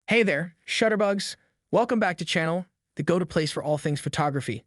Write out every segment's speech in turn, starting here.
Hey there, Shutterbugs. Welcome back to channel, the go-to place for all things photography.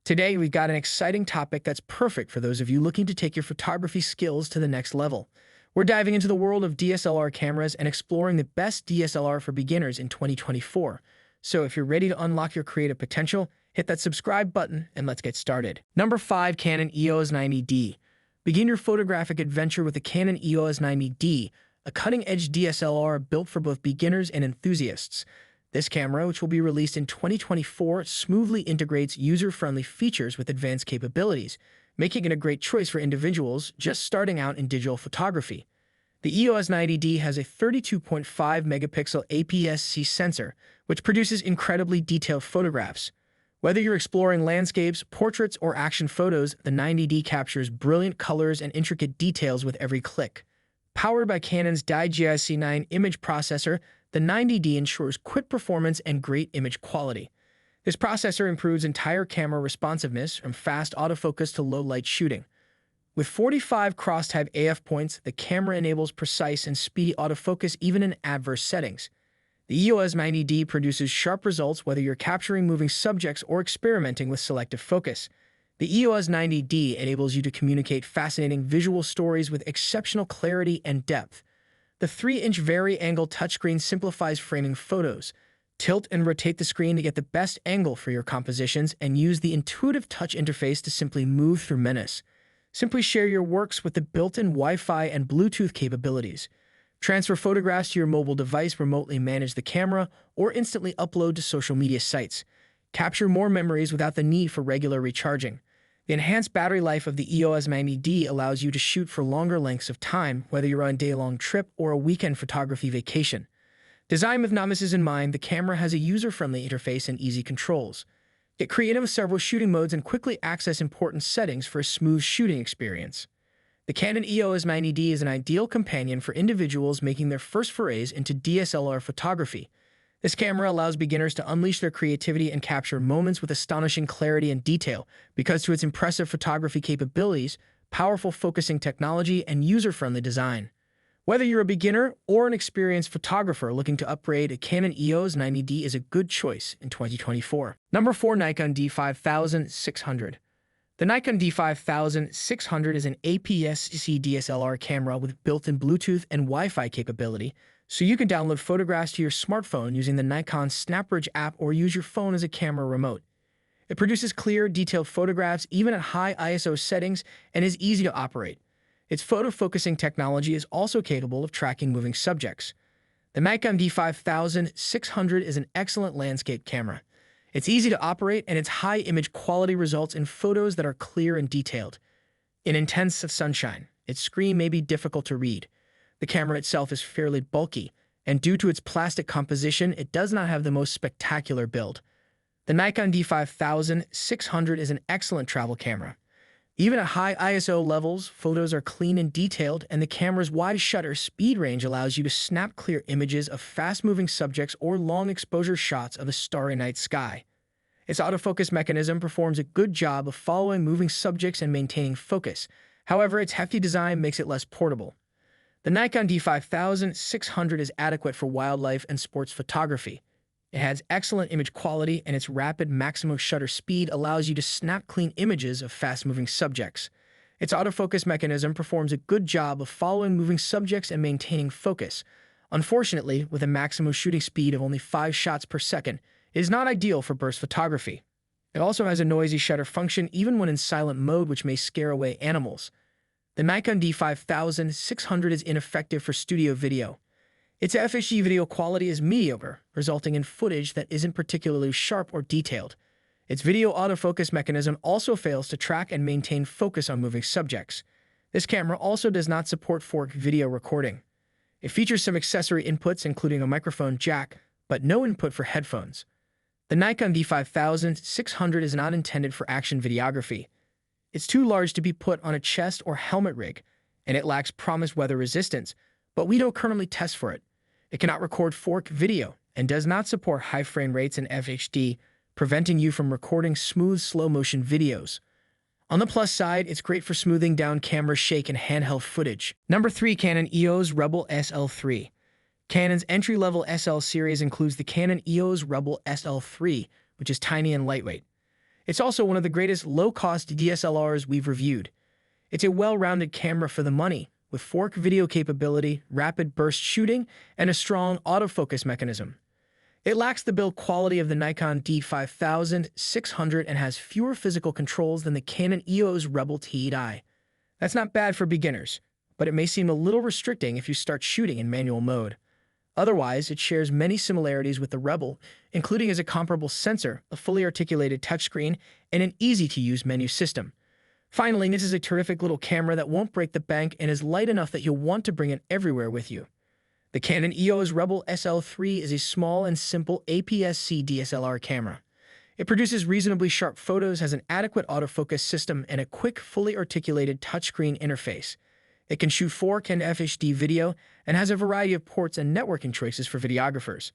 Today, we've got an exciting topic that's perfect for those of you looking to take your photography skills to the next level. We're diving into the world of DSLR cameras and exploring the best DSLR for beginners in 2024. So if you're ready to unlock your creative potential, hit that subscribe button and let's get started. Number 5. Canon EOS 90D. Begin your photographic adventure with the Canon EOS 90D, a cutting-edge DSLR built for both beginners and enthusiasts. This camera, which will be released in 2024, smoothly integrates user-friendly features with advanced capabilities, making it a great choice for individuals just starting out in digital photography. The EOS 90D has a 32.5 megapixel APS-C sensor, which produces incredibly detailed photographs. Whether you're exploring landscapes, portraits, or action photos, the 90D captures brilliant colors and intricate details with every click. Powered by Canon's DSLR image processor, the 90D ensures quick performance and great image quality. This processor improves entire camera responsiveness from fast autofocus to low-light shooting. With 45 cross-type AF points, the camera enables precise and speedy autofocus even in adverse settings. The EOS 90D produces sharp results whether you're capturing moving subjects or experimenting with selective focus. The EOS 90D enables you to communicate fascinating visual stories with exceptional clarity and depth. The 3-inch vari-angle touchscreen simplifies framing photos. Tilt and rotate the screen to get the best angle for your compositions and use the intuitive touch interface to simply move through menus. Simply share your works with the built-in Wi-Fi and Bluetooth capabilities. Transfer photographs to your mobile device, remotely manage the camera, or instantly upload to social media sites. Capture more memories without the need for regular recharging. The enhanced battery life of the EOS 90D allows you to shoot for longer lengths of time, whether you're on a day-long trip or a weekend photography vacation. Designed with novices in mind, the camera has a user-friendly interface and easy controls. Get creative with several shooting modes and quickly access important settings for a smooth shooting experience. The Canon EOS 90D is an ideal companion for individuals making their first forays into DSLR photography. This camera allows beginners to unleash their creativity and capture moments with astonishing clarity and detail because to its impressive photography capabilities, powerful focusing technology, and user-friendly design. Whether you're a beginner or an experienced photographer looking to upgrade, a Canon EOS 90D is a good choice in 2024. Number 4. Nikon D5600. The Nikon D5600 is an APS-C DSLR camera with built-in Bluetooth and Wi-Fi capability, so you can download photographs to your smartphone using the Nikon SnapBridge app or use your phone as a camera remote. It produces clear, detailed photographs even at high ISO settings and is easy to operate. Its photo focusing technology is also capable of tracking moving subjects. The Nikon D5600 is an excellent landscape camera. It's easy to operate, and its high image quality results in photos that are clear and detailed. In intense sunshine, its screen may be difficult to read. The camera itself is fairly bulky, and due to its plastic composition, it does not have the most spectacular build. The Nikon D5600 is an excellent travel camera. Even at high ISO levels, photos are clean and detailed, and the camera's wide shutter speed range allows you to snap clear images of fast-moving subjects or long-exposure shots of a starry night sky. Its autofocus mechanism performs a good job of following moving subjects and maintaining focus. However, its hefty design makes it less portable. The Nikon D5600 is adequate for wildlife and sports photography. It has excellent image quality, and its rapid maximum shutter speed allows you to snap clean images of fast-moving subjects. Its autofocus mechanism performs a good job of following moving subjects and maintaining focus. Unfortunately, with a maximum shooting speed of only 5 shots per second, it is not ideal for burst photography. It also has a noisy shutter function even when in silent mode, which may scare away animals. The Nikon D5600 is ineffective for studio video. Its FHD video quality is mediocre, resulting in footage that isn't particularly sharp or detailed. Its video autofocus mechanism also fails to track and maintain focus on moving subjects. This camera also does not support 4K video recording. It features some accessory inputs, including a microphone jack, but no input for headphones. The Nikon D5600 is not intended for action videography. It's too large to be put on a chest or helmet rig, and it lacks promised weather resistance, but we don't currently test for it. It cannot record 4K video and does not support high frame rates in FHD, preventing you from recording smooth slow-motion videos. On the plus side, it's great for smoothing down camera shake and handheld footage. Number 3. Canon EOS Rebel SL3. Canon's entry-level SL series includes the Canon EOS Rebel SL3, which is tiny and lightweight. It's also one of the greatest low-cost DSLRs we've reviewed. It's a well-rounded camera for the money, with fork video capability, rapid burst shooting, and a strong autofocus mechanism. It lacks the build quality of the Nikon D5600 and has fewer physical controls than the Canon EOS Rebel T8i. That's not bad for beginners, but it may seem a little restricting if you start shooting in manual mode. Otherwise, it shares many similarities with the Rebel, including as a comparable sensor, a fully articulated touchscreen, and an easy-to-use menu system. Finally, this is a terrific little camera that won't break the bank and is light enough that you'll want to bring it everywhere with you. The Canon EOS Rebel SL3 is a small and simple APS-C DSLR camera. It produces reasonably sharp photos, has an adequate autofocus system, and a quick, fully articulated touchscreen interface. It can shoot 4K and FHD video and has a variety of ports and networking choices for videographers.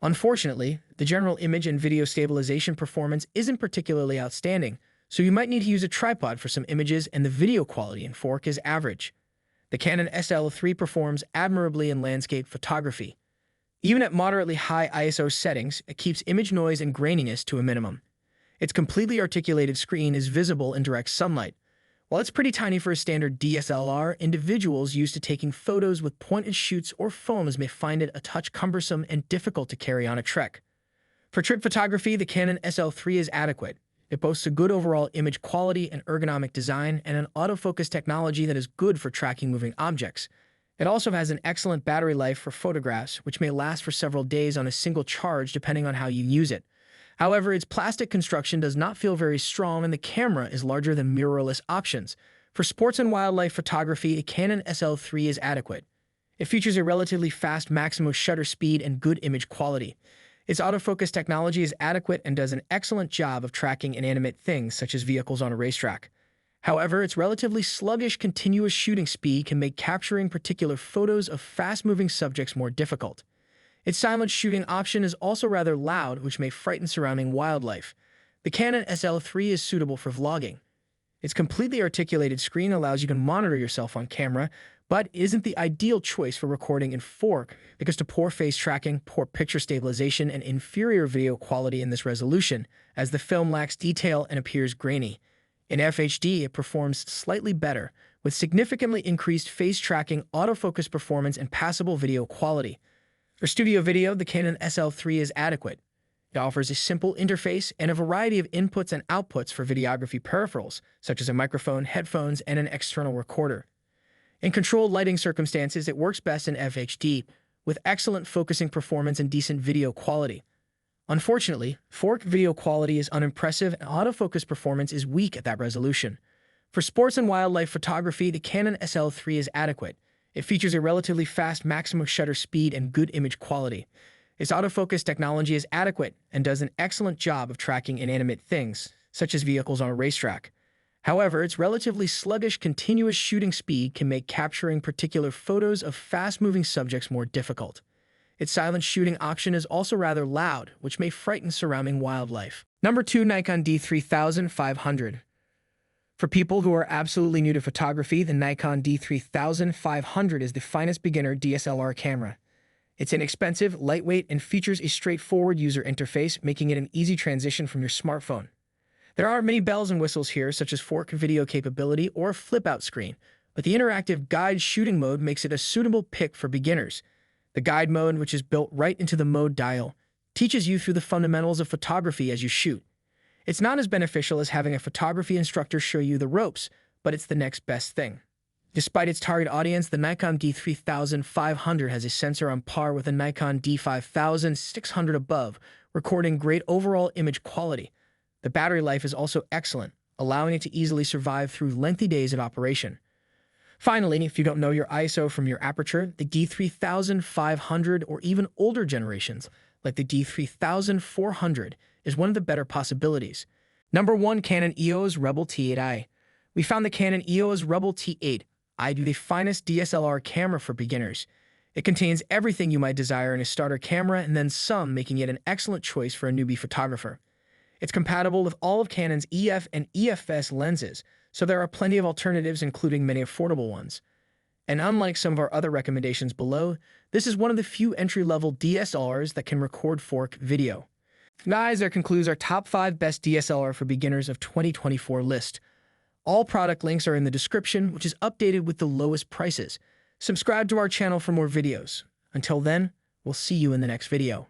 Unfortunately, the general image and video stabilization performance isn't particularly outstanding, so you might need to use a tripod for some images, and the video quality in 4K is average. The Canon SL3 performs admirably in landscape photography. Even at moderately high ISO settings, it keeps image noise and graininess to a minimum. Its completely articulated screen is visible in direct sunlight. While it's pretty tiny for a standard DSLR, individuals used to taking photos with point-and-shoots or phones may find it a touch cumbersome and difficult to carry on a trek. For trip photography, the Canon SL3 is adequate. It boasts a good overall image quality and ergonomic design and an autofocus technology that is good for tracking moving objects. It also has an excellent battery life for photographs, which may last for several days on a single charge depending on how you use it. However, its plastic construction does not feel very strong and the camera is larger than mirrorless options. For sports and wildlife photography, a Canon SL3 is adequate. It features a relatively fast maximum shutter speed and good image quality. Its autofocus technology is adequate and does an excellent job of tracking inanimate things such as vehicles on a racetrack. However, its relatively sluggish continuous shooting speed can make capturing particular photos of fast-moving subjects more difficult. Its silent shooting option is also rather loud, which may frighten surrounding wildlife. The Canon SL3 is suitable for vlogging. Its completely articulated screen allows you to monitor yourself on camera, but isn't the ideal choice for recording in 4K because of poor face tracking, poor picture stabilization, and inferior video quality in this resolution, as the film lacks detail and appears grainy. In FHD, it performs slightly better, with significantly increased face tracking, autofocus performance, and passable video quality. For studio video, the Canon SL3 is adequate. It offers a simple interface and a variety of inputs and outputs for videography peripherals, such as a microphone, headphones, and an external recorder. In controlled lighting circumstances, it works best in FHD, with excellent focusing performance and decent video quality. Unfortunately, 4K video quality is unimpressive and autofocus performance is weak at that resolution. For sports and wildlife photography, the Canon SL3 is adequate. It features a relatively fast maximum shutter speed and good image quality. Its autofocus technology is adequate and does an excellent job of tracking inanimate things, such as vehicles on a racetrack. However, its relatively sluggish continuous shooting speed can make capturing particular photos of fast-moving subjects more difficult. Its silent shooting option is also rather loud, which may frighten surrounding wildlife. Number 2. Nikon D3500. For people who are absolutely new to photography, the Nikon D3500 is the finest beginner DSLR camera. It's inexpensive, lightweight, and features a straightforward user interface, making it an easy transition from your smartphone. There are many bells and whistles here, such as 4K video capability or a flip-out screen, but the interactive guide shooting mode makes it a suitable pick for beginners. The guide mode, which is built right into the mode dial, teaches you through the fundamentals of photography as you shoot. It's not as beneficial as having a photography instructor show you the ropes, but it's the next best thing. Despite its target audience, the Nikon D3500 has a sensor on par with the Nikon D5600 above, recording great overall image quality. The battery life is also excellent, allowing it to easily survive through lengthy days of operation. Finally, if you don't know your ISO from your aperture, the D3500 or even older generations, like the D3400, is one of the better possibilities. Number 1. Canon EOS Rebel T8i. We found the Canon EOS Rebel T8i to be the finest DSLR camera for beginners. It contains everything you might desire in a starter camera and then some, making it an excellent choice for a newbie photographer. It's compatible with all of Canon's EF and EFS lenses, so there are plenty of alternatives, including many affordable ones. And unlike some of our other recommendations below, this is one of the few entry-level DSLRs that can record 4K video. Guys, that concludes our top 5 best DSLR for beginners of 2024 list. All product links are in the description, which is updated with the lowest prices. Subscribe to our channel for more videos. Until then, we'll see you in the next video.